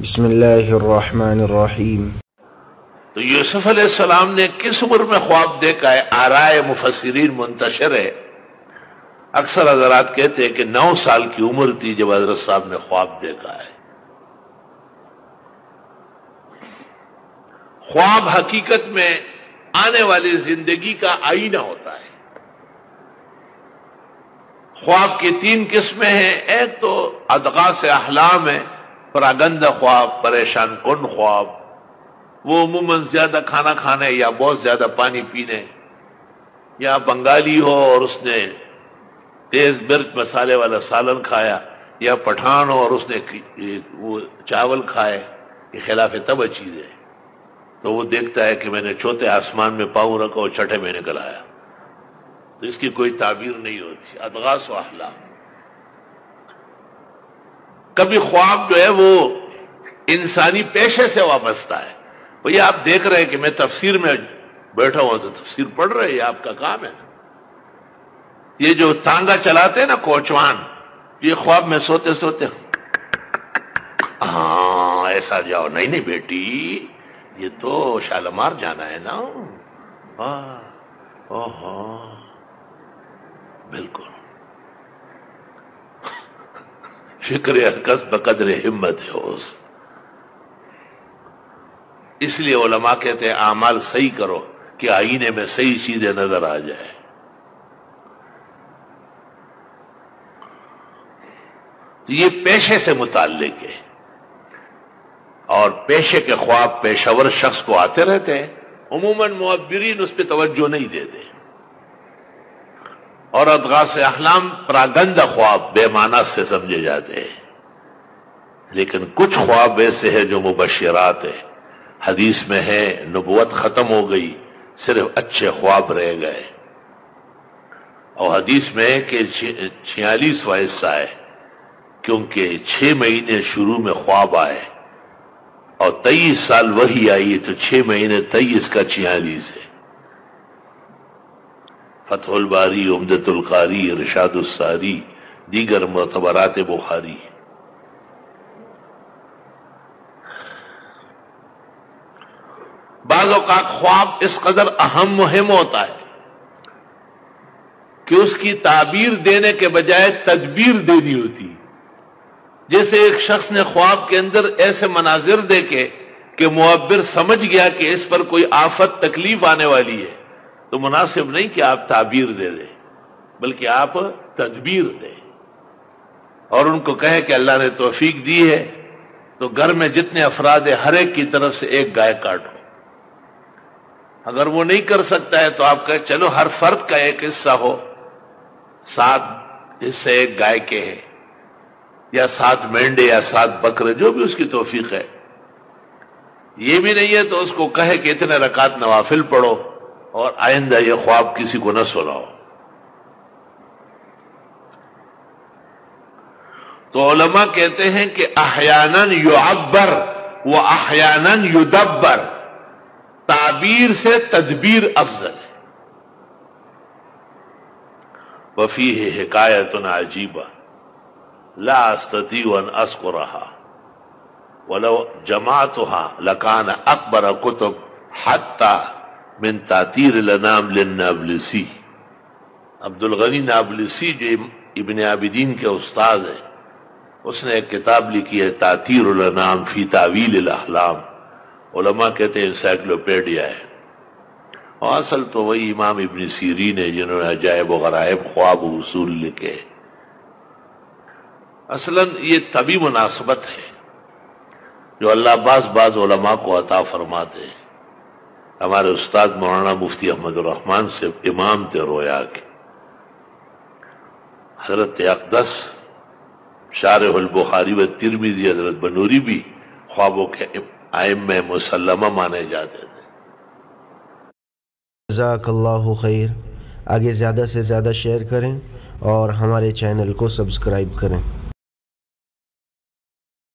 بسم اللہ الرحمن الرحیم۔ تو یوسف علیہ السلام نے کس عمر میں خواب دیکھا ہے؟ آرائے مفسرین منتشر ہے، اکثر حضرات کہتے ہیں کہ 9 سال کی عمر تھی جب حضرت صاحب نے خواب دیکھا ہے۔ خواب حقیقت میں آنے والی زندگی کا آئینہ ہوتا ہے۔ خواب کی 3 قسمیں ہیں۔ ایک تو اضغاث احلام ہے، پراگندہ خواب، پریشان کن خواب، وہ عموماً زیادہ کھانا کھانے یا بہت زیادہ پانی پینے، یا بنگالی ہو اور اس نے تیز مرچ مسالے والا سالن کھایا، یا پٹھان ہو اور اس نے وہ چاول کھائے، یہ خلاف طبع چیز ہے۔ تو وہ دیکھتا ہے کہ میں نے چوتھے آسمان میں پاؤں رکھا اور چھٹے میں نکل آیا، تو اس کی کوئی تعبیر نہیں ہوتی۔ اضغاث و احلام۔ کبھی خواب جو ہے وہ انسانی پیشے سے وابستہ ہے۔ بھئی آپ دیکھ رہے ہیں کہ میں تفسیر میں بیٹھا ہوں تو تفسیر پڑھ رہے ہیں، یہ آپ کا کام ہے۔ یہ جو تانگا چلاتے ہیں نا کوچوان، یہ خواب میں سوتے سوتے ہاں ایسا جاؤ، نہیں بیٹی یہ تو شالمار جانا ہے نا، بالکل فکر کس بقدر ہمت ہے۔ اس لیے علماء کہتے ہیں اعمال صحیح کرو کہ آئینے میں صحیح چیزیں نظر آ جائے۔ یہ پیشے سے متعلق ہے، اور پیشے کے خواب پیشور شخص کو آتے رہتے ہیں، عموماً معبرین اس پہ توجہ نہیں دیتے۔ اور اضغاث احلام پراگندہ خواب بے معنی سے سمجھے جاتے ہیں، لیکن کچھ خواب ایسے ہیں جو مبشرات ہیں۔ حدیث میں ہے نبوت ختم ہو گئی، صرف اچھے خواب رہ گئے۔ اور حدیث میں ہے کہ 46واں حصہ ہے، کیونکہ 6 مہینے شروع میں خواب آئے اور 23 سال وحی آئی، تو 6 مہینے 23 کا 46 ہے۔ فتح الباری، عمدۃ القاری، ارشاد الساری، دیگر معتبرات بخاری۔ بعض اوقات خواب اس قدر اہم مہم ہوتا ہے کہ اس کی تعبیر دینے کے بجائے تدبیر دینی ہوتی۔ جیسے ایک شخص نے خواب کے اندر ایسے مناظر دیکھے کہ معبر سمجھ گیا کہ اس پر کوئی آفت تکلیف آنے والی ہے، تو مناسب نہیں کہ آپ تعبیر دے دیں، بلکہ آپ تدبیر دیں اور ان کو کہے کہ اللہ نے توفیق دی ہے تو گھر میں جتنے افراد ہیں ہر ایک کی طرف سے ایک گائے کاٹو۔ اگر وہ نہیں کر سکتا ہے تو آپ کہیں چلو ہر فرد کا ایک حصہ ہو، 7 حصے ایک گائے کے ہیں، یا 7 مینڈے یا 7 بکرے، جو بھی اس کی توفیق ہے۔ یہ بھی نہیں ہے تو اس کو کہے کہ اتنے رکعت نوافل پڑھو اور آئندہ یہ خواب کسی کو نہ سناؤ۔ تو علماء کہتے ہیں کہ احیاناً یعبر و احیاناً یدبر، تعبیر سے تدبیر افضل ہے۔ وفیہ حکایت عجیبہ لا استطیع ان اذکرها ولو جمعتها لکان اکبر کتب حتی من تاتیر الانام للنابلسی۔ عبد الغنی نابلسی جو ابن عابدین کے استاد ہیں، اس نے ایک کتاب لکھی ہے تاتیر الانام فی تعویل الاحلام۔ علماء کہتے ہیں انسائکلوپیڈیا ہے، اور اصل تو وہی امام ابن سیرین ہے جنہوں نے عجائب و غرائب خواب و اصول لکھے۔ اصلاً یہ طبی مناسبت ہے جو اللہ بعض علماء کو عطا فرماتے ہیں۔ ہمارے استاد مولانا مفتی احمد الرحمن سے امام تھے رویا کے، حضرت اقدس شارح البخاری و ترمذی حضرت بنوری بھی خوابوں کے ائمہ مسلمہ مانے جاتے تھے۔ جزاک اللہ خیر۔ آگے زیادہ سے زیادہ شیئر کریں اور ہمارے چینل کو سبسکرائب کریں۔